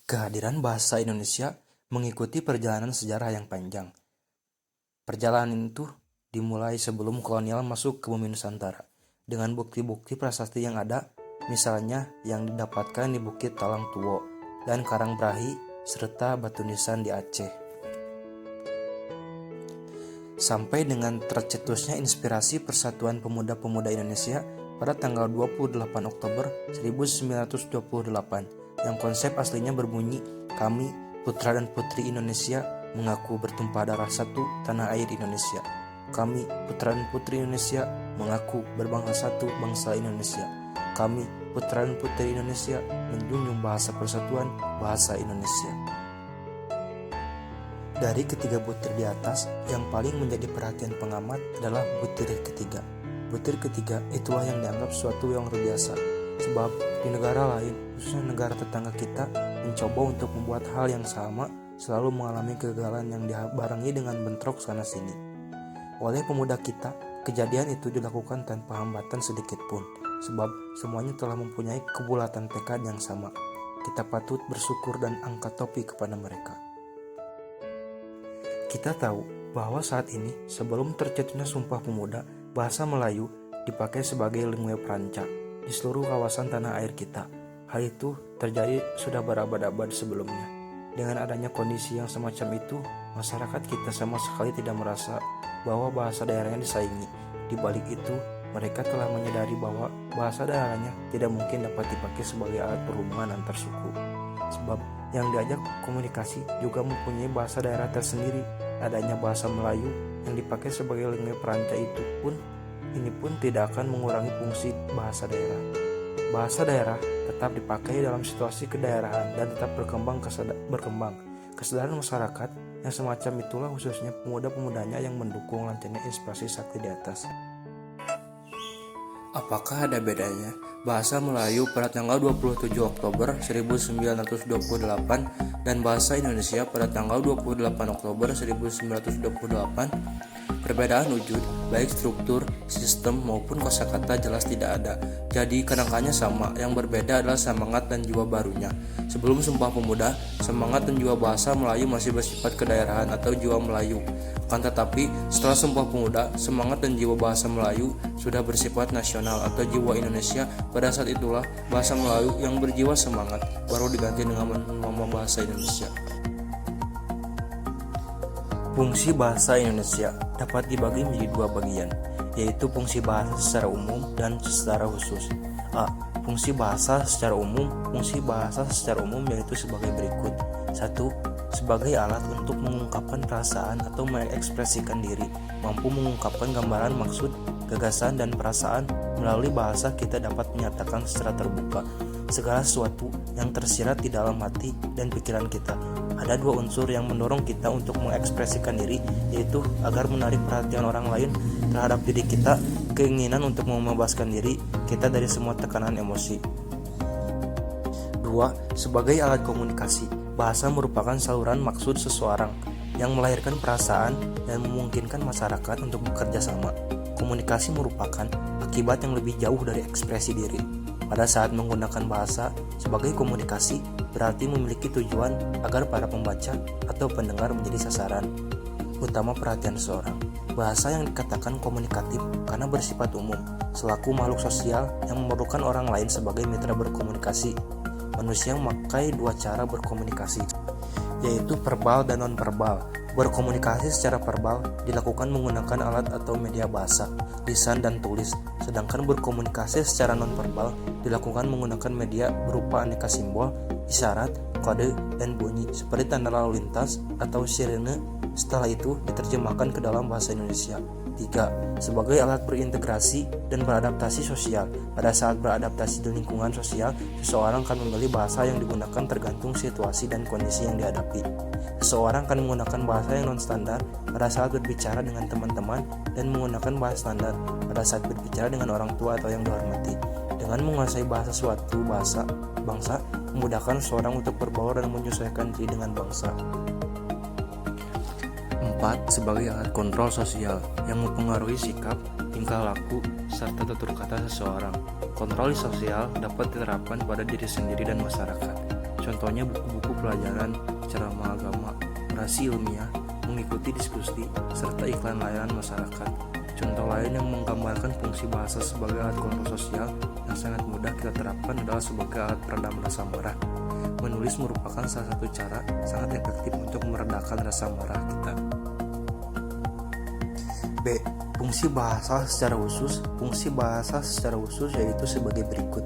Kehadiran bahasa Indonesia mengikuti perjalanan sejarah yang panjang. Perjalanan itu dimulai sebelum kolonial masuk ke bumi Nusantara, dengan bukti-bukti prasasti yang ada, misalnya yang didapatkan di Bukit Talang Tuwo dan Karangbrahi, serta batu nisan di Aceh. Sampai dengan tercetusnya inspirasi Persatuan Pemuda-Pemudi Indonesia pada tanggal 28 Oktober 1928, yang konsep aslinya berbunyi, "Kami, putra dan putri Indonesia, mengaku bertumpah darah satu tanah air Indonesia. Kami, putra dan putri Indonesia, mengaku berbangsa satu bangsa Indonesia. Kami, putra dan putri Indonesia, menjunjung bahasa persatuan, bahasa Indonesia." Dari ketiga butir di atas, yang paling menjadi perhatian pengamat adalah butir ketiga. Butir ketiga itulah yang dianggap suatu yang luar biasa, sebab di negara lain, khususnya negara tetangga kita, mencoba untuk membuat hal yang sama, selalu mengalami kegagalan yang dibarengi dengan bentrok sana-sini. Oleh pemuda kita, kejadian itu dilakukan tanpa hambatan sedikit pun, sebab semuanya telah mempunyai kebulatan tekad yang sama. Kita patut bersyukur dan angkat topi kepada mereka. Kita tahu bahwa saat ini, sebelum tercetusnya Sumpah Pemuda, bahasa Melayu dipakai sebagai lingua franca di seluruh kawasan tanah air kita. Hal itu terjadi sudah berabad-abad sebelumnya. Dengan adanya kondisi yang semacam itu, masyarakat kita sama sekali tidak merasa bahwa bahasa daerahnya disaingi. Di balik itu, mereka telah menyadari bahwa bahasa daerahnya tidak mungkin dapat dipakai sebagai alat perhubungan antar suku. Sebab yang diajak komunikasi juga mempunyai bahasa daerah tersendiri. Adanya bahasa Melayu yang dipakai sebagai lingua franca itu pun tidak akan mengurangi fungsi bahasa daerah. Bahasa daerah tetap dipakai dalam situasi kedaerahan dan tetap berkembang. Kesadaran masyarakat yang semacam itulah khususnya pemuda-pemudanya yang mendukung lancarnya inspirasi sakti di atas. Apakah ada bedanya bahasa Melayu pada tanggal 27 Oktober 1928 dan bahasa Indonesia pada tanggal 28 Oktober 1928? Perbedaan wujud, baik struktur, sistem maupun kosakata jelas tidak ada. Jadi kadang-kadang sama, yang berbeda adalah semangat dan jiwa barunya. Sebelum Sumpah Pemuda, semangat dan jiwa bahasa Melayu masih bersifat kedaerahan atau jiwa Melayu. Akan tetapi, setelah Sumpah Pemuda, semangat dan jiwa bahasa Melayu sudah bersifat nasional atau jiwa Indonesia. Pada saat itulah, bahasa Melayu yang berjiwa semangat baru diganti dengan nama bahasa Indonesia. Fungsi bahasa Indonesia dapat dibagi menjadi dua bagian, yaitu fungsi bahasa secara umum dan secara khusus. A. Fungsi bahasa secara umum. Fungsi bahasa secara umum yaitu sebagai berikut. 1. Sebagai alat untuk mengungkapkan perasaan atau mengekspresikan diri, mampu mengungkapkan gambaran maksud, gagasan, dan perasaan. Melalui bahasa kita dapat menyatakan secara terbuka segala sesuatu yang tersirat di dalam hati dan pikiran kita. Ada dua unsur yang mendorong kita untuk mengekspresikan diri, yaitu agar menarik perhatian orang lain terhadap diri kita, keinginan untuk membebaskan diri kita dari semua tekanan emosi. 2. Sebagai alat komunikasi, bahasa merupakan saluran maksud seseorang yang melahirkan perasaan dan memungkinkan masyarakat untuk bekerja sama. Komunikasi merupakan akibat yang lebih jauh dari ekspresi diri. Pada saat menggunakan bahasa sebagai komunikasi, berarti memiliki tujuan agar para pembaca atau pendengar menjadi sasaran utama perhatian seseorang. Bahasa yang dikatakan komunikatif karena bersifat umum, selaku makhluk sosial yang memerlukan orang lain sebagai mitra berkomunikasi. Manusia memakai dua cara berkomunikasi, yaitu verbal dan non-verbal. Berkomunikasi secara verbal dilakukan menggunakan alat atau media bahasa, lisan dan tulis, sedangkan berkomunikasi secara non-verbal dilakukan menggunakan media berupa aneka simbol, isyarat, kode, dan bunyi seperti tanda lalu lintas atau sirene. Setelah itu diterjemahkan ke dalam bahasa Indonesia. 3. Sebagai alat berintegrasi dan beradaptasi sosial. Pada saat beradaptasi di lingkungan sosial, seseorang akan memilih bahasa yang digunakan tergantung situasi dan kondisi yang dihadapi. Seseorang akan menggunakan bahasa yang non-standar pada saat berbicara dengan teman-teman dan menggunakan bahasa standar pada saat berbicara dengan orang tua atau yang dihormati. Dengan menguasai bahasa suatu bangsa memudahkan seseorang untuk berbaur dan menyesuaikan diri dengan bangsa. 4. Sebagai alat kontrol sosial yang mempengaruhi sikap, tingkah laku, serta tutur kata seseorang. Kontrol sosial dapat diterapkan pada diri sendiri dan masyarakat. Contohnya buku-buku pelajaran, ceramah agama, orasi ilmiah, mengikuti diskusi, serta iklan layanan masyarakat. Contoh lain yang menggambarkan fungsi bahasa sebagai alat kontrol sosial yang sangat mudah kita terapkan adalah sebagai alat peredam rasa marah. Menulis merupakan salah satu cara sangat efektif untuk meredakan rasa marah kita. B. Fungsi bahasa secara khusus. Fungsi bahasa secara khusus yaitu sebagai berikut.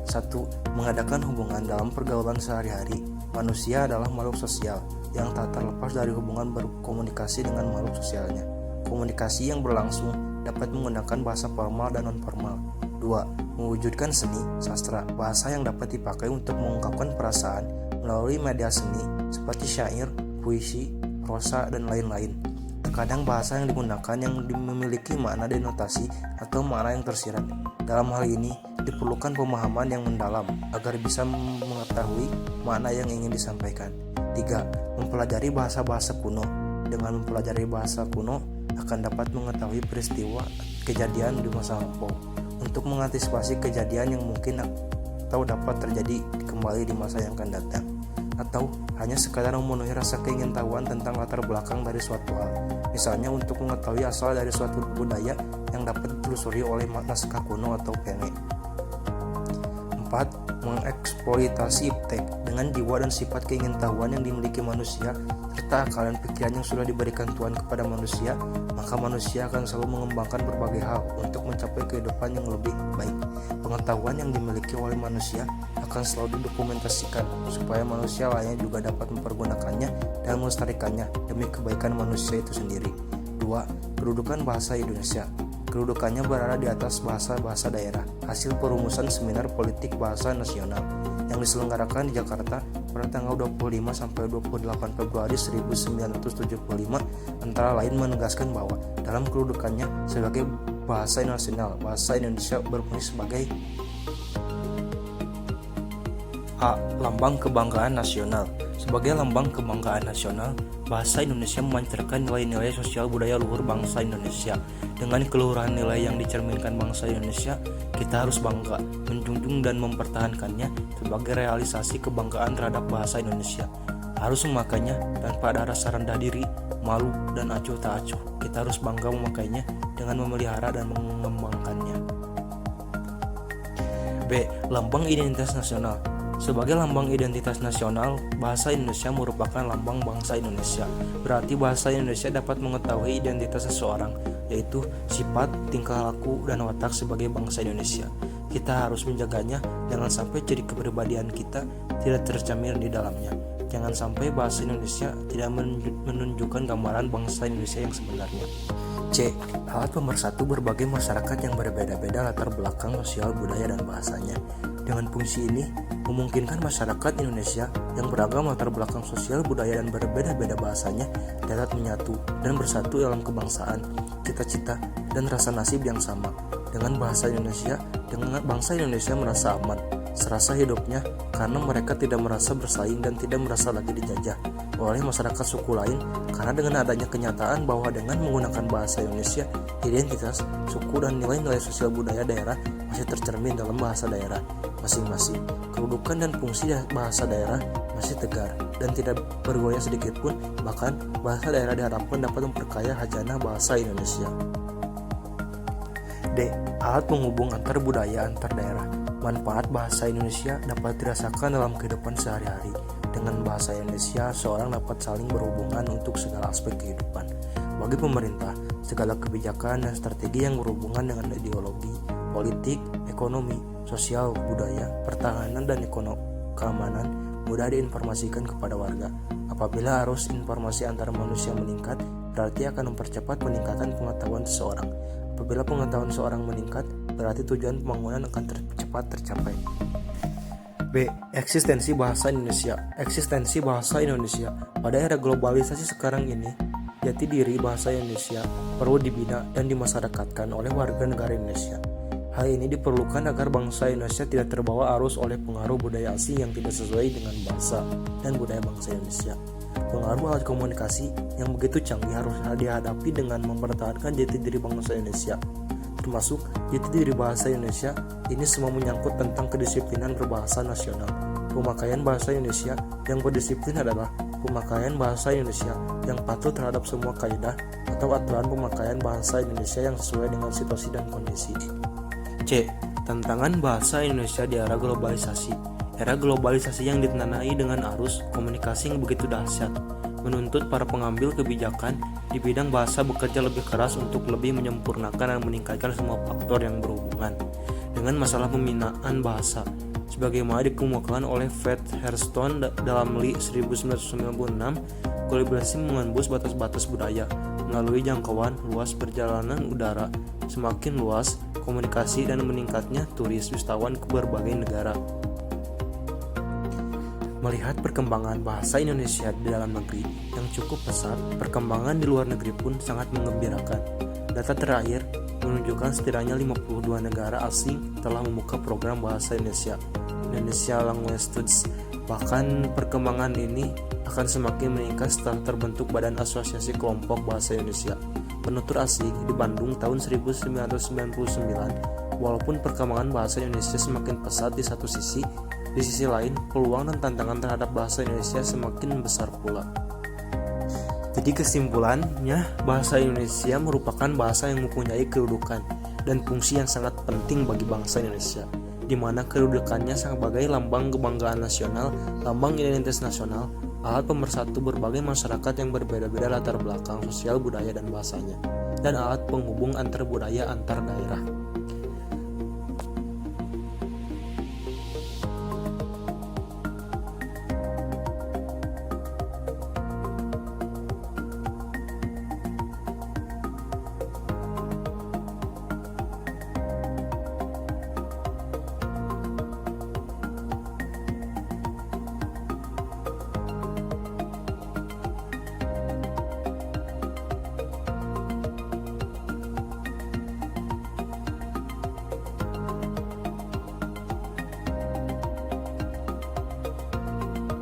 1. Mengadakan hubungan dalam pergaulan sehari-hari. Manusia adalah makhluk sosial yang tak terlepas dari hubungan berkomunikasi dengan makhluk sosialnya. Komunikasi yang berlangsung dapat menggunakan bahasa formal dan non-formal. 2. Mewujudkan seni, sastra, bahasa yang dapat dipakai untuk mengungkapkan perasaan melalui media seni seperti syair, puisi, prosa, dan lain-lain. Terkadang bahasa yang digunakan yang memiliki makna denotasi atau makna yang tersirat. Dalam hal ini, diperlukan pemahaman yang mendalam agar bisa mengetahui makna yang ingin disampaikan. 3. Mempelajari bahasa-bahasa kuno. Dengan mempelajari bahasa kuno, akan dapat mengetahui peristiwa kejadian di masa lampau untuk mengantisipasi kejadian yang mungkin atau dapat terjadi kembali di masa yang akan datang, atau hanya sekadar memenuhi rasa keingintahuan tentang latar belakang dari suatu hal, misalnya untuk mengetahui asal dari suatu budaya yang dapat ditelusuri oleh naskah kuno atau pene. 4. Mengeksploitasi iptek. Dengan jiwa dan sifat keingintahuan yang dimiliki manusia serta akal dan pikiran yang sudah diberikan Tuhan kepada manusia, maka manusia akan selalu mengembangkan berbagai hal untuk mencapai kehidupan yang lebih baik. Pengetahuan yang dimiliki oleh manusia akan selalu didokumentasikan supaya manusia lainnya juga dapat mempergunakannya dan melestarikannya demi kebaikan manusia itu sendiri. 2. Kedudukan bahasa Indonesia. Kedudukannya berada di atas bahasa-bahasa daerah, hasil perumusan seminar politik bahasa nasional yang diselenggarakan di Jakarta pada tanggal 25 sampai 28 Februari 1975, antara lain menegaskan bahwa dalam kedudukannya sebagai bahasa nasional, bahasa Indonesia berfungsi sebagai A. Lambang kebanggaan nasional. Sebagai lambang kebanggaan nasional, bahasa Indonesia memancarkan nilai-nilai sosial budaya luhur bangsa Indonesia. Dengan keluhuran nilai yang dicerminkan bangsa Indonesia, kita harus bangga, menjunjung dan mempertahankannya sebagai realisasi kebanggaan terhadap bahasa Indonesia. Harus memakainya tanpa ada rasa rendah diri, malu, dan acuh tak acuh. Kita harus bangga memakainya dengan memelihara dan mengembangkannya. B. Lambang identitas nasional. Sebagai lambang identitas nasional, bahasa Indonesia merupakan lambang bangsa Indonesia. Berarti bahasa Indonesia dapat mengetahui identitas seseorang, yaitu sifat, tingkah laku, dan watak sebagai bangsa Indonesia. Kita harus menjaganya, jangan sampai ciri kepribadian kita tidak tercermin di dalamnya. Jangan sampai bahasa Indonesia tidak menunjukkan gambaran bangsa Indonesia yang sebenarnya. C. Alat pemersatu berbagai masyarakat yang berbeda-beda latar belakang sosial, budaya, dan bahasanya. Dengan fungsi ini, memungkinkan masyarakat Indonesia yang beragam latar belakang sosial, budaya, dan berbeda-beda bahasanya dapat menyatu dan bersatu dalam kebangsaan, cita-cita, dan rasa nasib yang sama. Dengan bahasa Indonesia, dengan bangsa Indonesia merasa aman, serasa hidupnya karena mereka tidak merasa bersaing dan tidak merasa lagi dijajah oleh masyarakat suku lain, karena dengan adanya kenyataan bahwa dengan menggunakan bahasa Indonesia, identitas, suku, dan nilai-nilai sosial budaya daerah masih tercermin dalam bahasa daerah masing-masing. Kedudukan dan fungsi bahasa daerah masih tegar dan tidak bergoyah sedikit pun, bahkan bahasa daerah diharapkan dapat memperkaya hajana bahasa Indonesia. D. Alat penghubung antar budaya antar daerah. Manfaat bahasa Indonesia dapat dirasakan dalam kehidupan sehari-hari. Dengan bahasa Indonesia, seorang dapat saling berhubungan untuk segala aspek kehidupan. Bagi pemerintah, segala kebijakan dan strategi yang berhubungan dengan ideologi, politik, ekonomi, sosial, budaya, pertahanan, dan keamanan mudah diinformasikan kepada warga. Apabila arus informasi antar manusia meningkat, berarti akan mempercepat peningkatan pengetahuan seseorang. Apabila pengetahuan seorang meningkat, berarti tujuan pembangunan akan cepat tercapai. B. Eksistensi bahasa Indonesia. Eksistensi bahasa Indonesia. Pada era globalisasi sekarang ini, jati diri bahasa Indonesia perlu dibina dan dimasyarakatkan oleh warga negara Indonesia. Hal ini diperlukan agar bangsa Indonesia tidak terbawa arus oleh pengaruh budaya asing yang tidak sesuai dengan bahasa dan budaya bangsa Indonesia. Pengaruh alat komunikasi yang begitu canggih harus dihadapi dengan mempertahankan jati diri bangsa Indonesia. Termasuk jati diri bahasa Indonesia, ini semua menyangkut tentang kedisiplinan berbahasa nasional. Pemakaian bahasa Indonesia yang berdisiplin adalah pemakaian bahasa Indonesia yang patuh terhadap semua kaidah atau aturan pemakaian bahasa Indonesia yang sesuai dengan situasi dan kondisi. C. Tantangan bahasa Indonesia di era globalisasi. Era globalisasi yang ditandai dengan arus komunikasi yang begitu dahsyat menuntut para pengambil kebijakan di bidang bahasa bekerja lebih keras untuk lebih menyempurnakan dan meningkatkan semua faktor yang berhubungan dengan masalah pembinaan bahasa. Sebagaimana dikemukakan oleh Fred Hairston dalam Lee 1996, globalisasi mengembus batas-batas budaya melalui jangkauan luas perjalanan udara semakin luas, komunikasi dan meningkatnya turis wisatawan ke berbagai negara. Melihat perkembangan bahasa Indonesia di dalam negeri yang cukup pesat, perkembangan di luar negeri pun sangat menggembirakan. Data terakhir menunjukkan setidaknya 52 negara asing telah membuka program bahasa Indonesia Language Studies. Bahkan perkembangan ini akan semakin meningkat setelah terbentuk Badan Asosiasi Kelompok Bahasa Indonesia Penutur Asing di Bandung tahun 1999. Walaupun perkembangan bahasa Indonesia semakin pesat di satu sisi, di sisi lain, peluang dan tantangan terhadap bahasa Indonesia semakin besar pula. Jadi kesimpulannya, bahasa Indonesia merupakan bahasa yang mempunyai kedudukan dan fungsi yang sangat penting bagi bangsa Indonesia, di mana kedudukannya sebagai lambang kebanggaan nasional, lambang identitas nasional, alat pemersatu berbagai masyarakat yang berbeda-beda latar belakang sosial, budaya, dan bahasanya, dan alat penghubung antar budaya antar daerah.